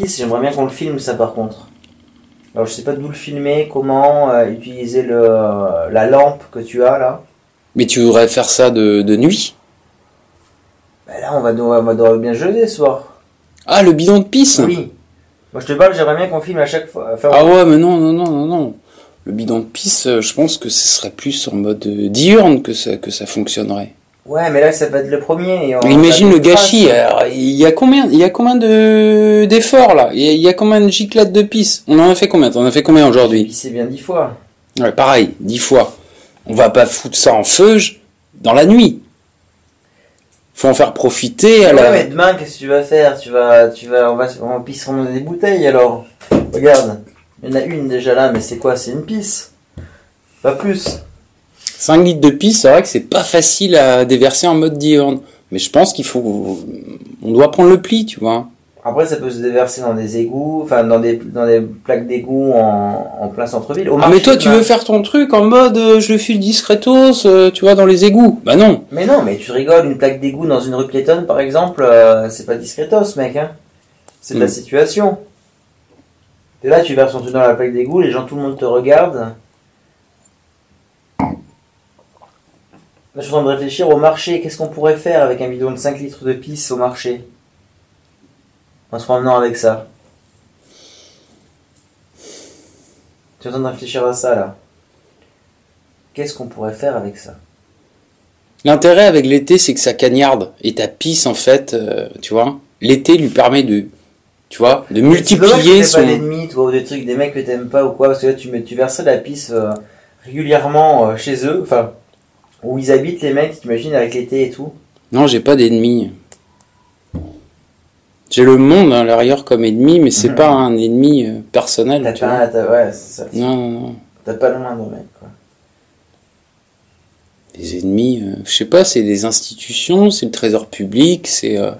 J'aimerais bien qu'on le filme ça par contre. Alors je sais pas d'où le filmer, comment utiliser la lampe que tu as là. Mais tu voudrais faire ça de nuit? Bah là on va devoir bien jeûner ce soir. Ah, le bidon de pisse? Oui. Moi je te parle, j'aimerais bien qu'on filme à chaque fois. Enfin, Ah ouais, mais non, non, non, non, non. Le bidon de pisse, je pense que ce serait plus en mode diurne que ça fonctionnerait. ouais, mais là ça va être le premier. Et Imagine ça le fait une gâchis. trace. Alors, il y a combien d'efforts là? Il y a combien de giclettes de pisse? On en a fait combien? T'en as fait combien J'ai aujourd'hui? pissé bien 10 fois. Ouais, pareil, 10 fois. On va pas foutre ça en feuge dans la nuit. Faut en faire profiter à Ouais, la. mais demain qu'est-ce que tu vas faire? On pisser dans des bouteilles alors. Regarde, il y en a une déjà là, mais c'est quoi? C'est une pisse. Pas plus. 5 litres de pisse, c'est vrai que c'est pas facile à déverser en mode diurne. Mais je pense on doit prendre le pli, tu vois. Après, ça peut se déverser dans des égouts, enfin dans des plaques d'égout en plein centre-ville. Au Ah, mais marché, toi, tu demain. veux faire ton truc en mode je le file discretos, tu vois, dans les égouts. Bah non. Mais non, mais tu rigoles, une plaque d'égout dans une rue piétonne, par exemple, c'est pas discretos, mec, hein. C'est de la situation. Et là, tu verses ton truc dans la plaque d'égout, tout le monde te regarde. Là, je suis en train de réfléchir au marché. Qu'est-ce qu'on pourrait faire avec un bidon de 5 litres de pisse au marché? En se promenant avec ça. Tu es en train de réfléchir à ça, là. Qu'est-ce qu'on pourrait faire avec ça? L'intérêt avec l'été, c'est que ça cagnarde. Et ta pisse, en fait, tu vois, l'été lui permet tu vois, de multiplier C'est pas l'ennemi, toi, ou des trucs, des mecs que t'aimes pas ou quoi, parce que là, tu verserais de la pisse régulièrement chez eux, enfin, où ils habitent, les mecs, t'imagines, avec l'été et tout. Non, j'ai pas d'ennemi. J'ai le monde à l'arrière comme ennemi, mais c'est pas un ennemi personnel. Tu vois. Ouais, c'est ça. Non, non, non. T'as pas le moindre mec, quoi. Les ennemis, je sais pas, c'est des institutions, c'est le trésor public, c'est les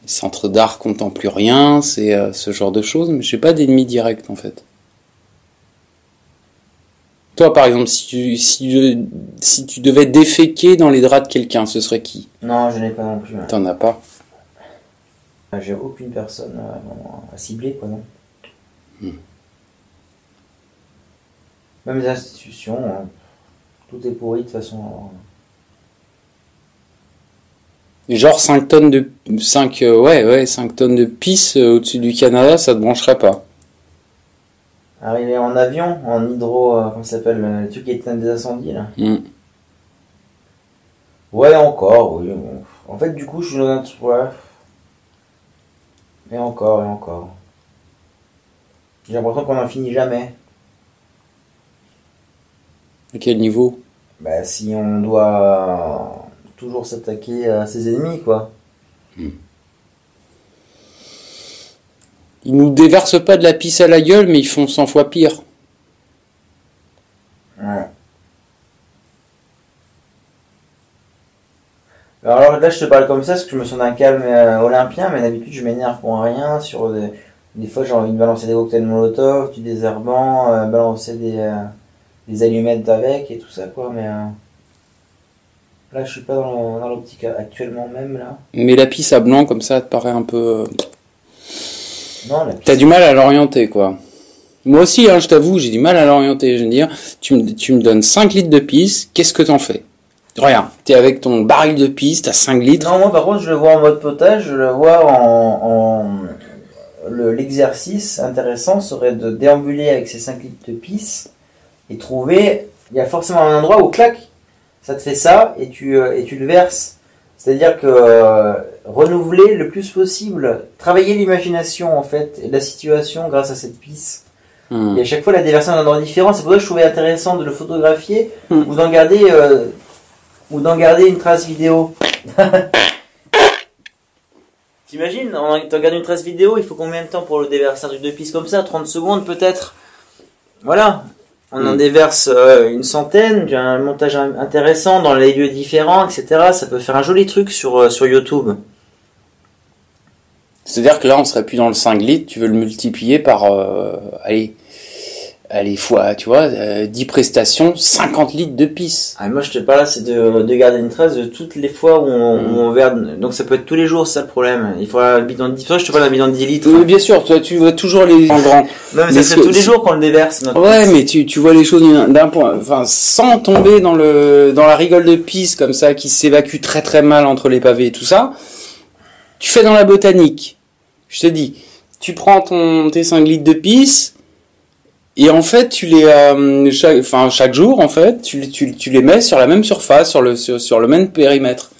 centres d'art contempluriens, c'est ce genre de choses, mais j'ai pas d'ennemis directs en fait. Toi, par exemple, si tu devais déféquer dans les draps de quelqu'un, ce serait qui? Non, je n'ai pas non plus. Hein. T'en as pas. J'ai aucune personne à cibler, quoi, non. Même les institutions, hein, tout est pourri de toute façon. Alors. Genre 5 tonnes de 5 5 tonnes de pisse au-dessus du Canada, ça te brancherait pas. Arriver en avion, en hydro, comment ça s'appelle, le truc qui éteint des incendies, là. Ouais, encore, oui. Bon. En fait, du coup, je suis dans un truc, ouais. Et encore, et encore. J'ai l'impression qu'on n'en finit jamais. À quel niveau? Bah, si on doit toujours s'attaquer à ses ennemis, quoi. Ils nous déversent pas de la pisse à la gueule, mais ils font 100 fois pire. Ouais. Alors là, je te parle comme ça parce que je me sens d'un calme olympien, mais d'habitude, je m'énerve pour rien. Des fois, j'ai envie de balancer des cocktails Molotov, du désherbant, balancer des allumettes avec et tout ça, quoi. Mais là, je suis pas dans l'optique actuellement même, là. Mais la pisse à blanc, comme ça, te paraît un peu... Non, T'as du mal à l'orienter, quoi. Moi aussi, hein, je t'avoue, j'ai du mal à l'orienter. Je veux dire, tu me donnes 5 litres de pisse, qu'est-ce que t'en fais? Rien. T'es avec ton baril de pisse, t'as 5 litres. Non, moi, par contre, je le vois en mode potage, je le vois l'exercice intéressant serait de déambuler avec ces 5 litres de pisse et trouver, il y a forcément un endroit où clac, ça te fait ça et tu le verses. C'est-à-dire que renouveler le plus possible, travailler l'imagination en fait et la situation grâce à cette pisse. Et à chaque fois la déverser dans un endroit différent. C'est pour ça que je trouvais intéressant de le photographier ou d'en garder une trace vidéo. T'imagines, t'en gardes une trace vidéo, il faut combien de temps pour le déverser de pisse comme ça? 30 secondes peut-être. Voilà. On en déverse une centaine, j'ai un montage intéressant dans les lieux différents, etc. Ça peut faire un joli truc sur YouTube. C'est-à-dire que là, on serait plus dans le 5 litres, tu veux le multiplier par, allez, allez, fois, tu vois, 10 prestations, 50 litres de pisse. Ah, moi, je te parle, c'est de garder une trace de toutes les fois où on verse. Donc, ça peut être tous les jours, c'est ça le problème. Il faudra le bidon de 10. Toi, je te parle d'un bidon de 10 litres. Oui, bien sûr, toi, tu vois toujours les en grand. Non, mais ça serait tous les jours qu'on le déverse. Ouais, mais tu vois les choses d'un point, enfin, sans tomber dans la rigole de pisse comme ça, qui s'évacue très très mal entre les pavés et tout ça. Tu fais dans la botanique. Je te dis, tu prends tes 5 litres de pisse, et en fait, tu les, chaque jour, en fait, tu les mets sur la même surface, sur le même périmètre.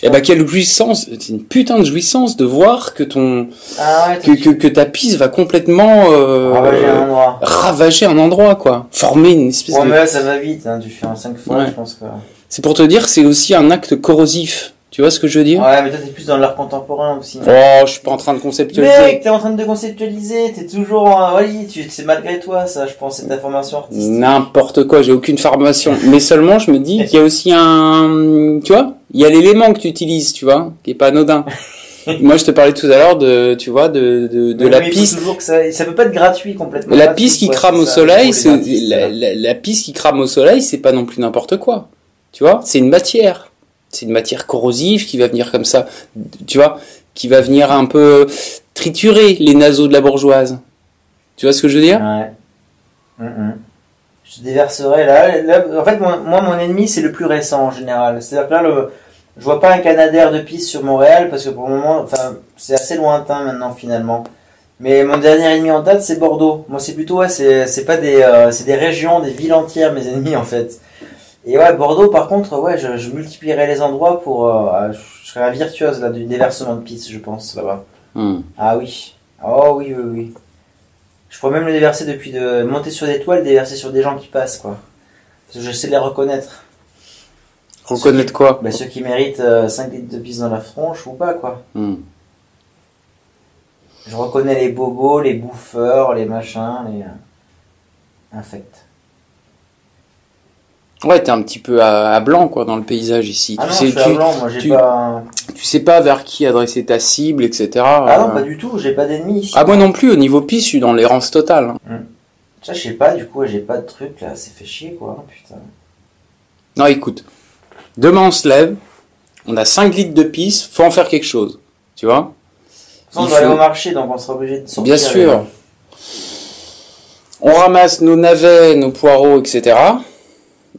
Et bah, quelle jouissance, c'est une putain de jouissance de voir que que ta pisse va complètement, ravager un endroit, quoi. Former une espèce de... Ouais, mais là, ça va vite, hein. Tu fais en 5 fois, je pense que... C'est pour te dire que c'est aussi un acte corrosif. Tu vois ce que je veux dire? Ouais, mais toi, t'es plus dans l'art contemporain aussi. Oh, je suis pas en train de conceptualiser. Mec, t'es en train de conceptualiser, t'es toujours oui, c'est malgré toi, ça, je pense, c'est ta formation artistique. N'importe quoi, j'ai aucune formation. Mais seulement, je me dis qu'il y a aussi tu vois, il y a l'élément que tu utilises, tu vois, qui est pas anodin. Moi, je te parlais tout à l'heure de la piste. Ça peut pas être gratuit complètement. La piste qui crame au soleil, la piste qui crame au soleil, c'est pas non plus n'importe quoi. Tu vois, c'est une matière. C'est une matière corrosive qui va venir comme ça, tu vois, qui va venir un peu triturer les naseaux de la bourgeoise. Tu vois ce que je veux dire? Ouais. Je déverserai là. En fait, moi, mon ennemi, c'est le plus récent en général. C'est-à-dire que là, je vois pas un Canadair de piste sur Montréal parce que pour le moment, enfin, c'est assez lointain maintenant finalement. Mais mon dernier ennemi en date, c'est Bordeaux. Moi, c'est plutôt, c'est pas c'est des régions, des villes entières, mes ennemis en fait. Et ouais, Bordeaux, par contre, ouais, je multiplierai les endroits pour, je serai un virtuose là du déversement de pisse, je pense là-bas. Ah oui, oh oui. Je pourrais même le déverser monter sur des toiles, déverser sur des gens qui passent, quoi. Parce que je sais les reconnaître. Reconnaître quoi? Ceux qui méritent 5 litres de pisse dans la tronche ou pas, quoi. Je reconnais les bobos, les bouffeurs, les machins, les infects. Ouais, t'es un petit peu à blanc, quoi, dans le paysage ici. Ah non, je suis à blanc, moi j'ai pas... Tu sais pas vers qui adresser ta cible, etc. Ah non, pas du tout, j'ai pas d'ennemis ici. Ah, moi non plus, au niveau piste, je suis dans l'errance totale. Ça, je sais pas, du coup, j'ai pas de truc, là, c'est fait chier, quoi, putain. Non, écoute, demain on se lève, on a 5 litres de piste, faut en faire quelque chose, tu vois. On doit aller au marché, donc on sera obligé de sortir. Bien sûr. On ramasse nos navets, nos poireaux, etc.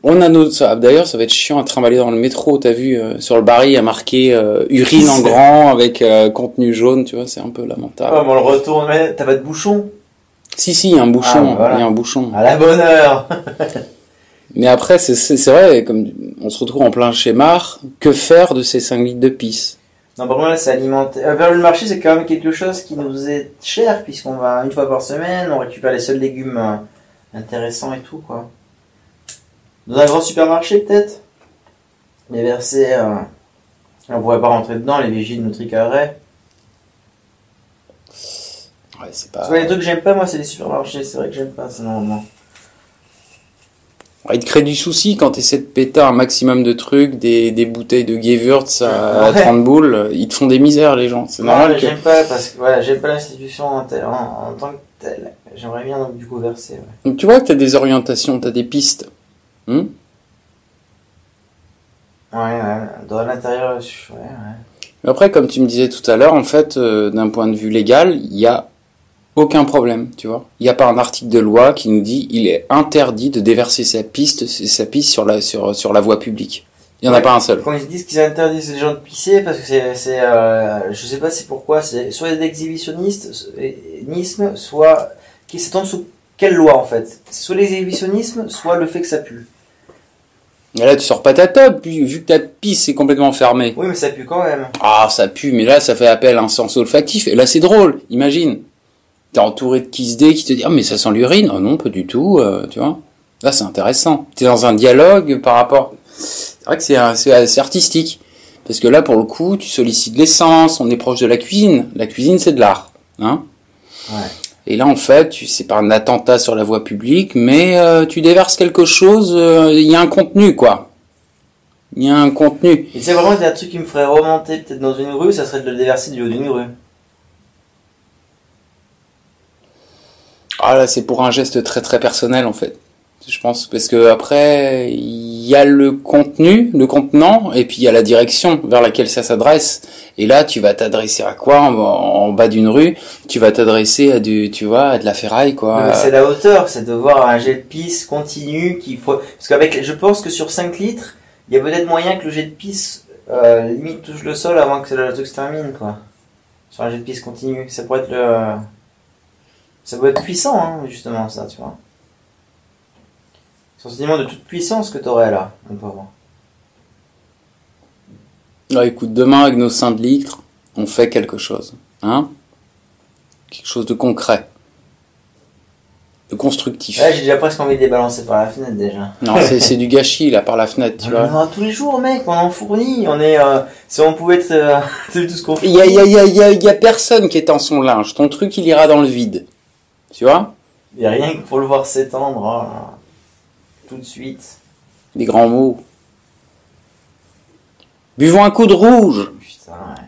On a d'ailleurs, ça va être chiant à trimballer dans le métro, t'as vu, sur le baril, il y a marqué urine en grand avec contenu jaune, tu vois, c'est un peu lamentable. Ouais, mais on le retourne, mais t'as pas de bouchon? Si, il y a un bouchon, il y a un bouchon. À la bonne heure. Mais après, c'est vrai, comme on se retrouve en plein schéma, que faire de ces 5 litres de pisse? Non, pour moi, là, c'est alimentaire. Vers le marché, c'est quand même quelque chose qui nous est cher, puisqu'on va une fois par semaine, on récupère les seuls légumes intéressants et tout, quoi. Dans un grand supermarché, peut-être. Les versets, on pourrait pas rentrer dedans, les vigiles nous tricaraient. Ouais, c'est pas... Les trucs que j'aime pas, moi, c'est les supermarchés. C'est vrai que j'aime pas, c'est normalement. Il te crée du souci quand tu essaies de péter un maximum de trucs, des bouteilles de Gewürz à 30 boules. Ils te font des misères, les gens. C'est normal que... J'aime pas, parce que voilà, j'aime pas l'institution en tant que telle. J'aimerais bien, donc, du coup, verser. Ouais. Donc, tu vois que tu as des orientations, tu as des pistes. Ouais, dans l'intérieur, ouais. Après, comme tu me disais tout à l'heure, en fait, d'un point de vue légal, il y a aucun problème, tu vois. Il n'y a pas un article de loi qui nous dit il est interdit de déverser sa piste sur la voie publique. Il n'y en a pas un seul. Quand ils disent qu'ils interdisent les gens de pisser, parce que je sais pas c'est pourquoi, c'est soit l'exhibitionnisme, soit qui s'attendent sous quelle loi en fait. C'est soit l'exhibitionnisme, soit le fait que ça pue. Et là, tu sors pas ta top, vu que ta pisse est complètement fermée. Oui, mais ça pue quand même. Ah, ça pue, mais là, ça fait appel à un sens olfactif. Et là, c'est drôle, imagine. T'es entouré de Kiss Day qui te dit « Ah, mais ça sent l'urine !» Oh non, pas du tout, tu vois. Là, c'est intéressant. T'es dans un dialogue par rapport... C'est vrai que c'est assez artistique. Parce que là, pour le coup, tu sollicites l'essence, on est proche de la cuisine. La cuisine, c'est de l'art. Hein. Ouais. Et là, en fait, c'est pas un attentat sur la voie publique, mais tu déverses quelque chose, il y a un contenu, quoi. Il y a un contenu. Et c'est vraiment un truc qui me ferait remonter peut-être dans une rue, ça serait de le déverser du haut d'une rue. Ah là, c'est pour un geste très très personnel en fait. Je pense parce que après il y a le contenu, le contenant, et puis il y a la direction vers laquelle ça s'adresse. Et là, tu vas t'adresser à quoi en bas d'une rue? Tu vas t'adresser à tu vois, à de la ferraille quoi. C'est la hauteur, c'est de voir un jet de pisse continu parce qu'avec, je pense que sur 5 litres, il y a peut-être moyen que le jet de pisse limite touche le sol avant que le truc se termine quoi. Sur un jet de pisse continu, ça pourrait être ça peut être puissant hein, justement ça, tu vois. C'est un sentiment de toute puissance que t'aurais là, mon pauvre. Ah, écoute, demain avec nos 5 litres, on fait quelque chose, hein? Quelque chose de concret, de constructif. Ouais, j'ai déjà presque envie de les balancer par la fenêtre déjà. Non, c'est du gâchis là par la fenêtre, tu vois. On en a tous les jours, mec, on en fournit. On est, si on pouvait être, tout ce qu'on fait. Il y a personne qui étend son linge. Ton truc, il ira dans le vide, tu vois. Il y a rien que pour le voir s'étendre, oh là. Tout de suite. Des grands mots. Buvons un coup de rouge. Putain, ouais.